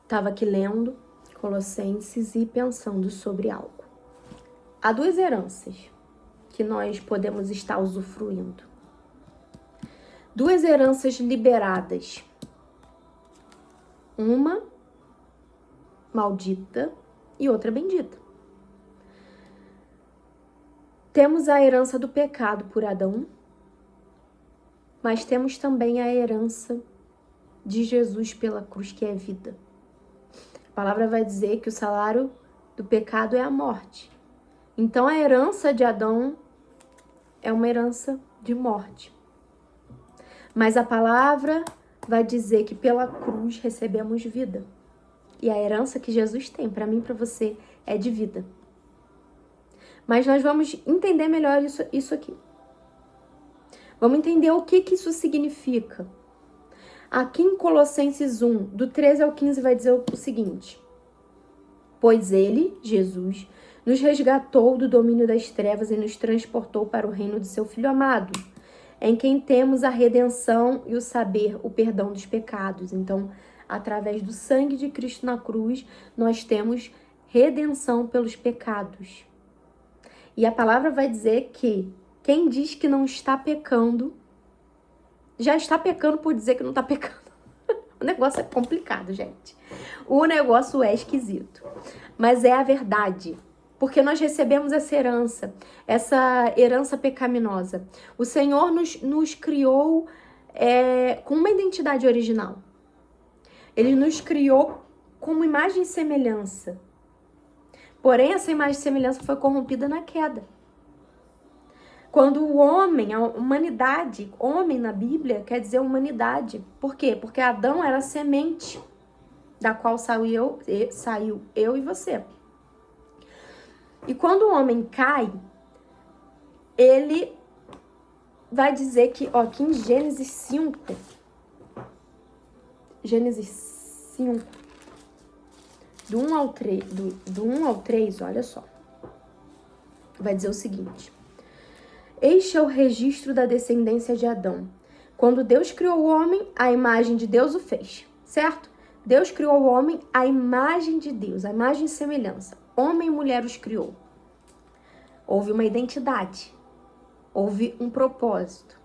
estava aqui lendo Colossenses e pensando sobre algo. Há duas heranças que nós podemos estar usufruindo. Duas heranças liberadas. Uma maldita e outra bendita. Temos a herança do pecado por Adão, mas temos também a herança de Jesus pela cruz, que é vida. A palavra vai dizer que o salário do pecado é a morte. Então a herança de Adão é uma herança de morte. Mas a palavra vai dizer que pela cruz recebemos vida. E a herança que Jesus tem para mim e para você é de vida. Mas nós vamos entender melhor isso aqui. Vamos entender o que isso significa. Aqui em Colossenses 1, do 13 ao 15, vai dizer o seguinte: pois ele, Jesus, nos resgatou do domínio das trevas e nos transportou para o reino de seu Filho amado, em quem temos a redenção e o saber, o perdão dos pecados. Então, através do sangue de Cristo na cruz, nós temos redenção pelos pecados. E a palavra vai dizer que quem diz que não está pecando, já está pecando por dizer que não está pecando. O negócio é complicado, gente. O negócio é esquisito. Mas é a verdade. Porque nós recebemos essa herança pecaminosa. O Senhor nos criou com uma identidade original. Ele nos criou como imagem e semelhança. Porém, essa imagem e semelhança foi corrompida na queda. Quando o homem, a humanidade, homem na Bíblia quer dizer humanidade. Por quê? Porque Adão era a semente da qual saiu eu e você. E quando o homem cai, ele vai dizer que, aqui em Gênesis 5, do 1 ao 3, olha só, vai dizer o seguinte: este é o registro da descendência de Adão. Quando Deus criou o homem, a imagem de Deus o fez, certo? Deus criou o homem à imagem de Deus, a imagem e semelhança. Homem e mulher os criou. Houve uma identidade, houve um propósito.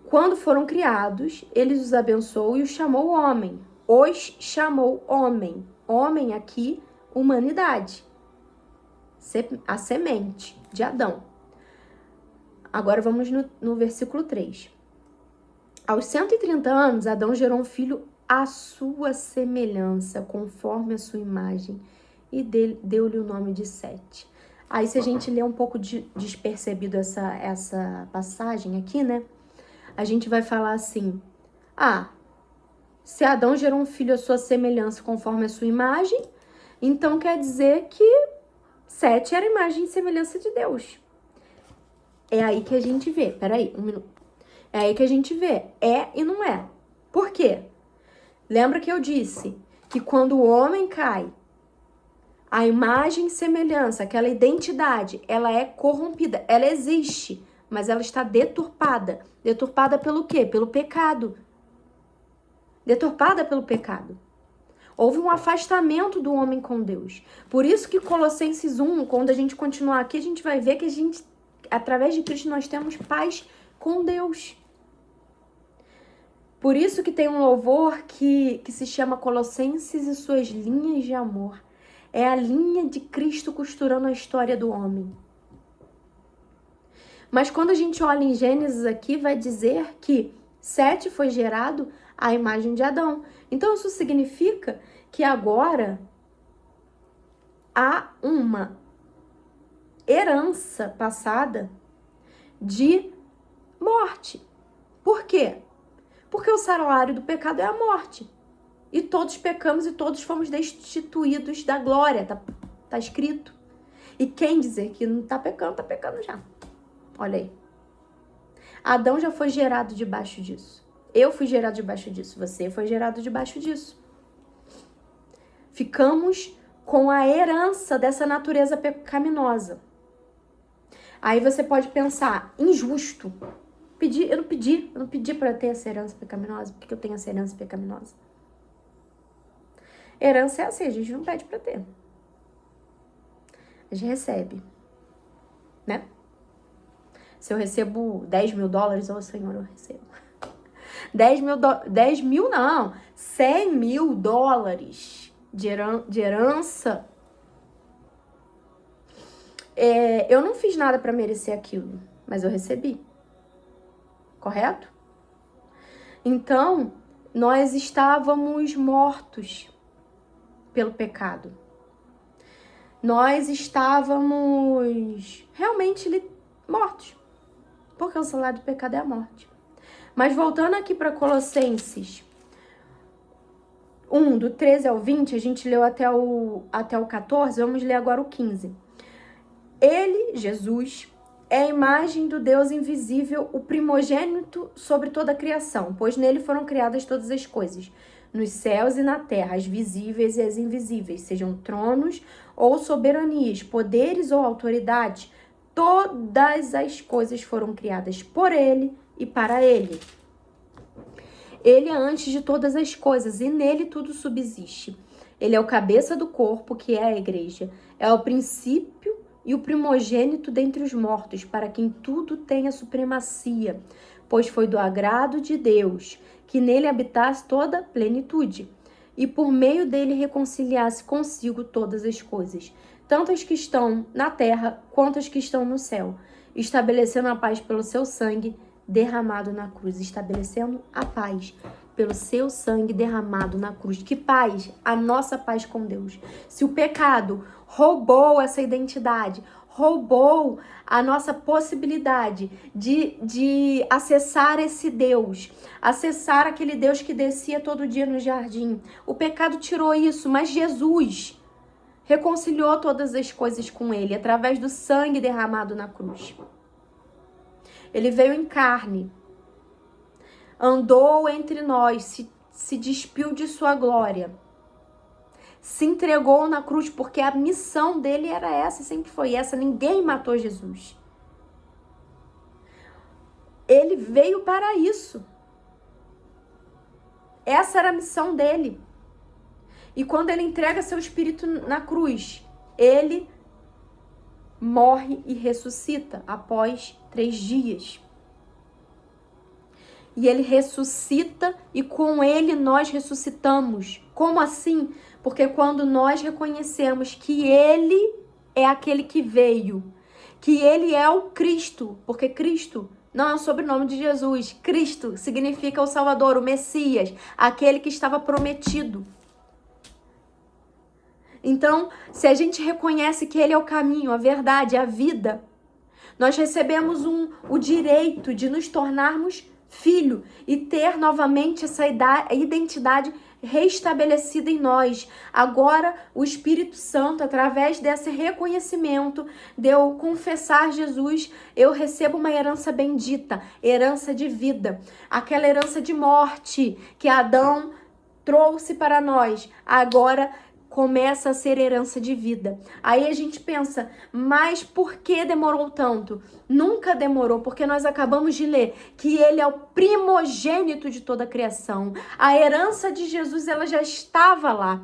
Quando foram criados, ele os abençoou e os chamou homem. Os chamou homem. Homem aqui, humanidade. A semente de Adão. Agora vamos no versículo 3. Aos 130 anos, Adão gerou um filho à sua semelhança, conforme a sua imagem, e deu-lhe o nome de Sete. Aí, se a gente ler um pouco despercebido essa passagem aqui, né? A gente vai falar assim: se Adão gerou um filho à sua semelhança, conforme a sua imagem, então quer dizer que Sete era a imagem e semelhança de Deus. É aí que a gente vê. Peraí, um minuto. É aí que a gente vê. É e não é. Por quê? Lembra que eu disse que quando o homem cai, a imagem e semelhança, aquela identidade, ela é corrompida. Ela existe, mas ela está deturpada. Deturpada pelo quê? Pelo pecado. Deturpada pelo pecado. Houve um afastamento do homem com Deus. Por isso que Colossenses 1, quando a gente continuar aqui, a gente vai ver que através de Cristo, nós temos paz com Deus. Por isso que tem um louvor que se chama Colossenses e suas linhas de amor. É a linha de Cristo costurando a história do homem. Mas quando a gente olha em Gênesis aqui, vai dizer que Sete foi gerado à imagem de Adão. Então isso significa que agora há uma herança passada de morte. Por quê? Porque o salário do pecado é a morte. E todos pecamos e todos fomos destituídos da glória. Tá escrito. E quem dizer que não tá pecando já. Olha aí. Adão já foi gerado debaixo disso. Eu fui gerado debaixo disso. Você foi gerado debaixo disso. Ficamos com a herança dessa natureza pecaminosa. Aí você pode pensar, injusto. Eu não pedi para ter essa herança pecaminosa. Por que eu tenho essa herança pecaminosa? Herança é assim, a gente não pede pra ter. A gente recebe, né? Se eu recebo 10 mil dólares, ô Senhor, eu recebo. 10 mil não, 100 mil dólares de herança. Eu não fiz nada pra merecer aquilo, mas eu recebi. Correto? Então, nós estávamos mortos pelo pecado. Nós estávamos realmente mortos. Porque o salário do pecado é a morte. Mas voltando aqui para Colossenses 1, do 13 ao 20, a gente leu até o 14, vamos ler agora o 15. Ele, Jesus, é a imagem do Deus invisível, o primogênito sobre toda a criação, pois nele foram criadas todas as coisas, nos céus e na terra, as visíveis e as invisíveis, sejam tronos ou soberanias, poderes ou autoridades, todas as coisas foram criadas por ele e para ele. Ele é antes de todas as coisas e nele tudo subsiste. Ele é o cabeça do corpo, que é a igreja. É o princípio e o primogênito dentre os mortos, para quem tudo tenha supremacia, pois foi do agrado de Deus que nele habitasse toda a plenitude, e por meio dele reconciliasse consigo todas as coisas, tanto as que estão na terra quanto as que estão no céu, estabelecendo a paz pelo seu sangue derramado na cruz, estabelecendo a paz pelo seu sangue derramado na cruz. Que paz? A nossa paz com Deus. Se o pecado roubou essa identidade, roubou a nossa possibilidade de acessar esse Deus, acessar aquele Deus que descia todo dia no jardim, o pecado tirou isso, mas Jesus reconciliou todas as coisas com ele, através do sangue derramado na cruz. Ele veio em carne, andou entre nós, se despiu de sua glória, se entregou na cruz, porque a missão dele era essa, sempre foi essa, ninguém matou Jesus. Ele veio para isso. Essa era a missão dele. E quando ele entrega seu espírito na cruz, ele morre e ressuscita após 3 dias. E ele ressuscita e com ele nós ressuscitamos. Como assim? Porque quando nós reconhecemos que ele é aquele que veio, que ele é o Cristo, porque Cristo não é o sobrenome de Jesus. Cristo significa o Salvador, o Messias, aquele que estava prometido. Então, se a gente reconhece que ele é o caminho, a verdade, a vida, nós recebemos o direito de nos tornarmos filho e ter novamente essa identidade restabelecida em nós. Agora, o Espírito Santo, através desse reconhecimento, de eu confessar Jesus, eu recebo uma herança bendita, herança de vida. Aquela herança de morte que Adão trouxe para nós, agora começa a ser herança de vida. Aí a gente pensa, mas por que demorou tanto? Nunca demorou, porque nós acabamos de ler que ele é o primogênito de toda a criação. A herança de Jesus, ela já estava lá.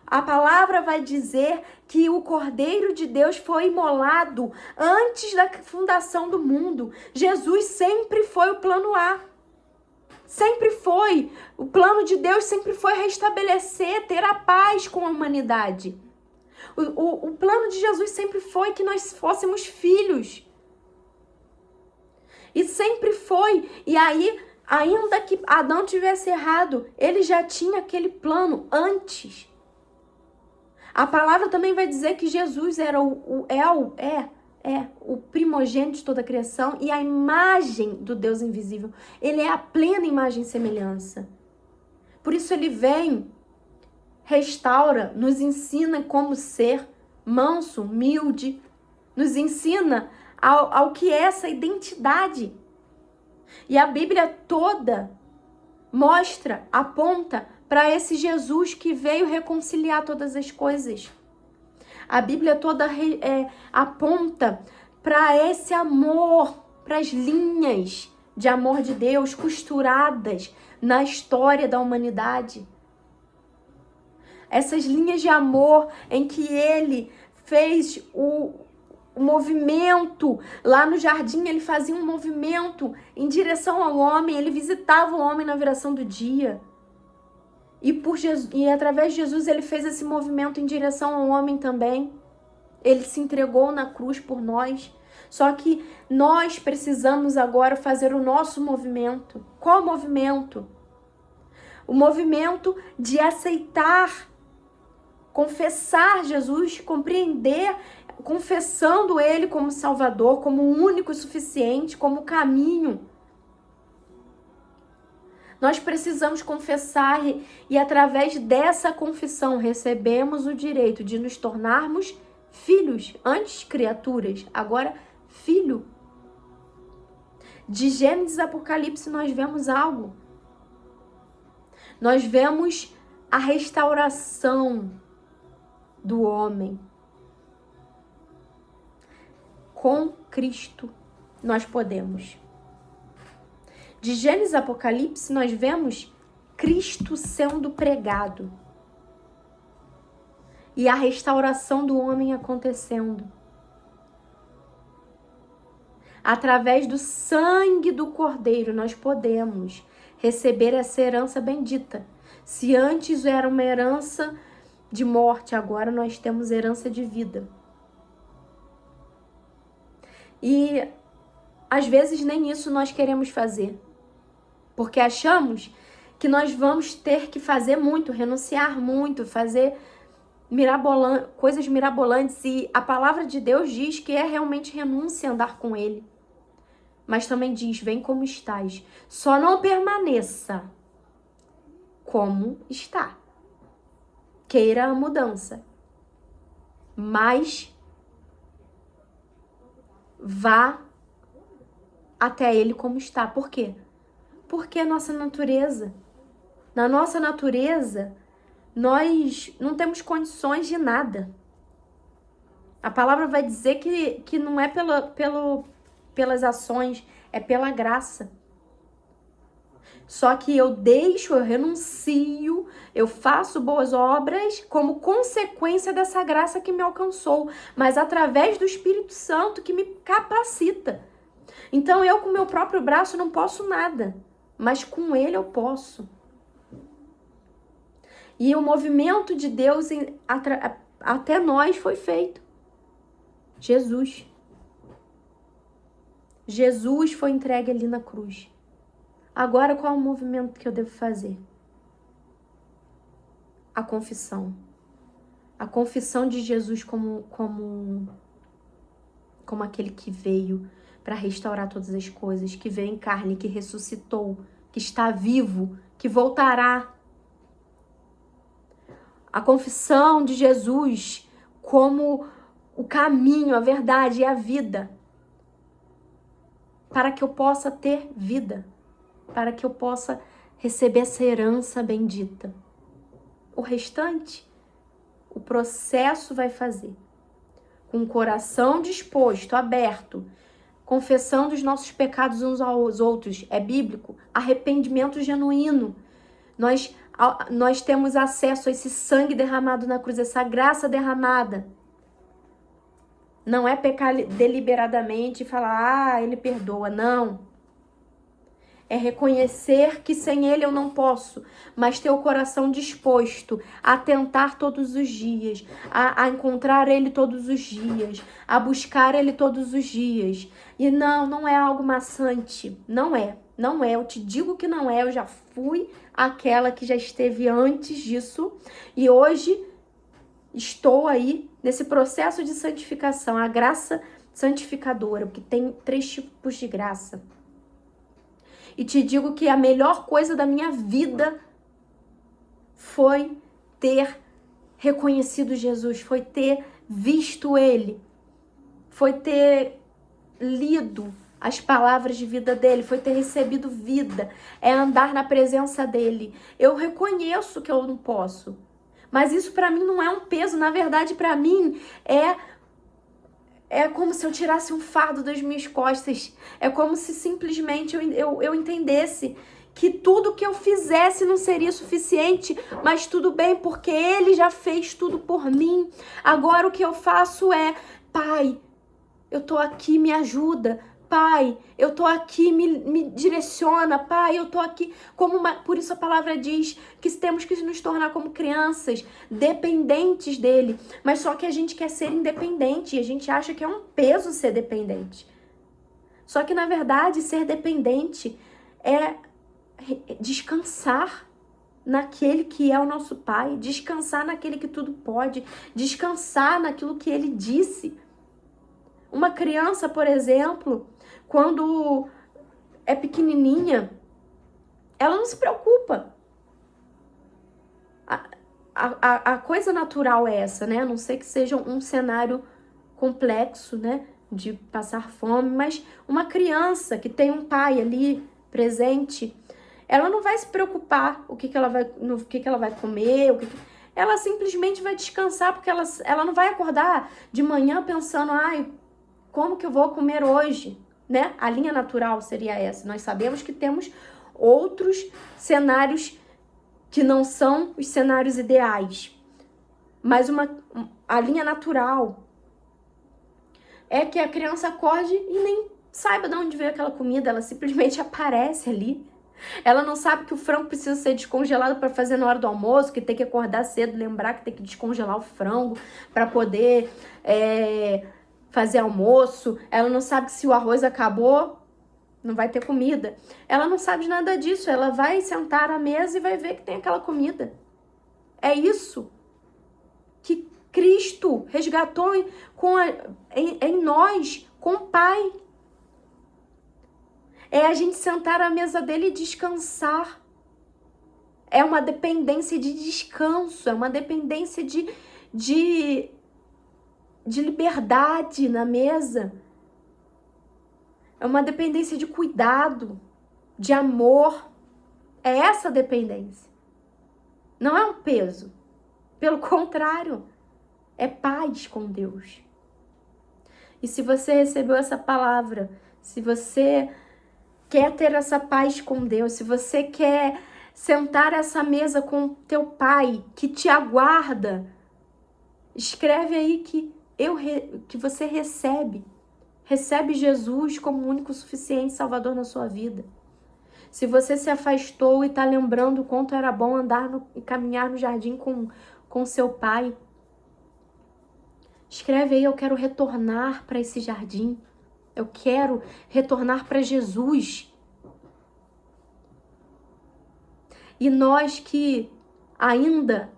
A palavra vai dizer que o Cordeiro de Deus foi imolado antes da fundação do mundo. Jesus sempre foi o plano A. Sempre foi. O plano de Deus sempre foi restabelecer, ter a paz com a humanidade. O plano de Jesus sempre foi que nós fôssemos filhos. E sempre foi. E aí, ainda que Adão tivesse errado, ele já tinha aquele plano antes. A palavra também vai dizer que Jesus era o primogênito de toda a criação e a imagem do Deus invisível. Ele é a plena imagem e semelhança. Por isso ele vem, restaura, nos ensina como ser manso, humilde, nos ensina ao que é essa identidade. E a Bíblia toda mostra, aponta para esse Jesus que veio reconciliar todas as coisas. A Bíblia toda aponta para esse amor, para as linhas de amor de Deus costuradas na história da humanidade. essas linhas de amor em que ele fez o movimento. Lá no jardim ele fazia um movimento em direção ao homem, ele visitava o homem na viração do dia. E através de Jesus ele fez esse movimento em direção ao homem também. Ele se entregou na cruz por nós. Só que nós precisamos agora fazer o nosso movimento. Qual movimento? O movimento de aceitar, confessar Jesus, compreender, confessando Ele como Salvador, como o único e suficiente, como caminho. Nós precisamos confessar e através dessa confissão recebemos o direito de nos tornarmos filhos, antes criaturas, agora filho. De Gênesis a Apocalipse nós vemos algo. Nós vemos a restauração do homem. Com Cristo nós podemos. De Gênesis a Apocalipse nós vemos Cristo sendo pregado. E a restauração do homem acontecendo. Através do sangue do Cordeiro, nós podemos receber essa herança bendita. Se antes era uma herança de morte, agora nós temos herança de vida. E às vezes nem isso nós queremos fazer. Porque achamos que nós vamos ter que fazer muito, renunciar muito, fazer coisas mirabolantes, e a palavra de Deus diz que é realmente renúncia andar com Ele. Mas também diz, vem como estás, só não permaneça como está. Queira a mudança, mas vá até Ele como está. Por quê? Porque é a nossa natureza. Na nossa natureza, nós não temos condições de nada. A palavra vai dizer que não é pelas ações, é pela graça. Só que eu renuncio, eu faço boas obras como consequência dessa graça que me alcançou, mas através do Espírito Santo que me capacita. Então eu com meu próprio braço não posso nada, mas com Ele eu posso. E o movimento de Deus até nós foi feito. Jesus. Jesus foi entregue ali na cruz. Agora qual é o movimento que eu devo fazer? A confissão. A confissão de Jesus como aquele que veio para restaurar todas as coisas, que veio em carne, que ressuscitou, que está vivo, que voltará. A confissão de Jesus como o caminho, a verdade e a vida, para que eu possa ter vida, para que eu possa receber essa herança bendita. O restante, o processo vai fazer. Com o coração disposto, aberto, confessando os nossos pecados uns aos outros, é bíblico, arrependimento genuíno. Nós temos acesso a esse sangue derramado na cruz, essa graça derramada. Não é pecar deliberadamente e falar, Ele perdoa, não. É reconhecer que sem Ele eu não posso, mas ter o coração disposto a tentar todos os dias, a encontrar Ele todos os dias, a buscar Ele todos os dias. E não é algo maçante, não é, eu te digo que não é, eu já fui aquela que já esteve antes disso e hoje estou aí nesse processo de santificação, a graça santificadora, porque tem 3 tipos de graça. E te digo que a melhor coisa da minha vida foi ter reconhecido Jesus, foi ter visto Ele, foi ter lido as palavras de vida dele, foi ter recebido vida, é andar na presença dele. Eu reconheço que eu não posso, mas isso para mim não é um peso, na verdade para mim é como se eu tirasse um fardo das minhas costas, é como se simplesmente eu entendesse que tudo que eu fizesse não seria suficiente, mas tudo bem, porque Ele já fez tudo por mim. Agora o que eu faço é, Pai, eu tô aqui, me ajuda. Pai, eu tô aqui, me direciona. Pai, eu tô aqui como uma... Por isso a palavra diz que temos que nos tornar como crianças, dependentes dele. Mas só que a gente quer ser independente e a gente acha que é um peso ser dependente. Só que, na verdade, ser dependente é descansar naquele que é o nosso Pai, descansar naquele que tudo pode, descansar naquilo que Ele disse. Uma criança, por exemplo, quando é pequenininha, ela não se preocupa. A coisa natural é essa, né? A não ser que seja um cenário complexo, né? De passar fome, mas uma criança que tem um pai ali presente, ela não vai se preocupar no que ela vai comer, ela simplesmente vai descansar, porque ela não vai acordar de manhã pensando, ai, como que eu vou comer hoje, né? A linha natural seria essa. Nós sabemos que temos outros cenários que não são os cenários ideais, mas a linha natural é que a criança acorde e nem saiba de onde veio aquela comida, ela simplesmente aparece ali. Ela não sabe que o frango precisa ser descongelado para fazer na hora do almoço, que tem que acordar cedo, lembrar que tem que descongelar o frango para poder fazer almoço. Ela não sabe que se o arroz acabou, não vai ter comida. Ela não sabe de nada disso. Ela vai sentar à mesa e vai ver que tem aquela comida. É isso que Cristo resgatou em nós, com o Pai. É a gente sentar à mesa dele e descansar. É uma dependência de descanso, é uma dependência de liberdade na mesa. É uma dependência de cuidado, de amor. É essa dependência. Não é um peso. Pelo contrário, é paz com Deus. E se você recebeu essa palavra, se você quer ter essa paz com Deus, se você quer sentar essa mesa com teu Pai, que te aguarda, escreve aí que você recebe Jesus como o único suficiente Salvador na sua vida. Se você se afastou e está lembrando o quanto era bom andar e caminhar no jardim com seu pai, escreve aí, eu quero retornar para esse jardim. Eu quero retornar para Jesus. E nós que ainda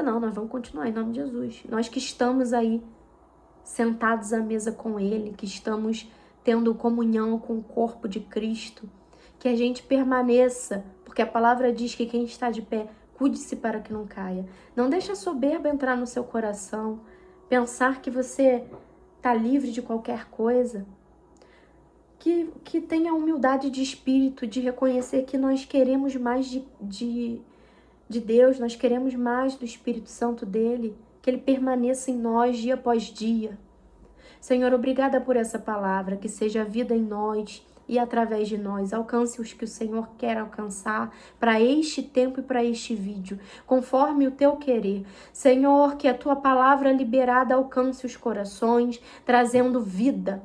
não, nós vamos continuar em nome de Jesus. Nós que estamos aí sentados à mesa com Ele, que estamos tendo comunhão com o corpo de Cristo, que a gente permaneça, porque a palavra diz que quem está de pé, cuide-se para que não caia. Não deixe a soberba entrar no seu coração, pensar que você está livre de qualquer coisa. Que tenha humildade de espírito, de reconhecer que nós queremos mais de Deus, nós queremos mais do Espírito Santo dele, que ele permaneça em nós dia após dia. Senhor, obrigada por essa palavra, que seja vida em nós e através de nós. Alcance os que o Senhor quer alcançar para este tempo e para este vídeo, conforme o teu querer. Senhor, que a tua palavra liberada alcance os corações, trazendo vida.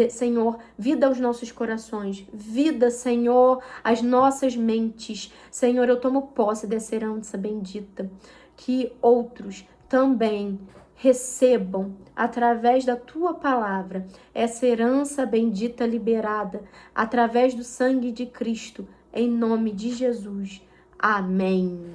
Senhor, vida aos nossos corações, vida, Senhor, às nossas mentes. Senhor, eu tomo posse dessa herança bendita, que outros também recebam, através da tua palavra, essa herança bendita liberada, através do sangue de Cristo, em nome de Jesus. Amém.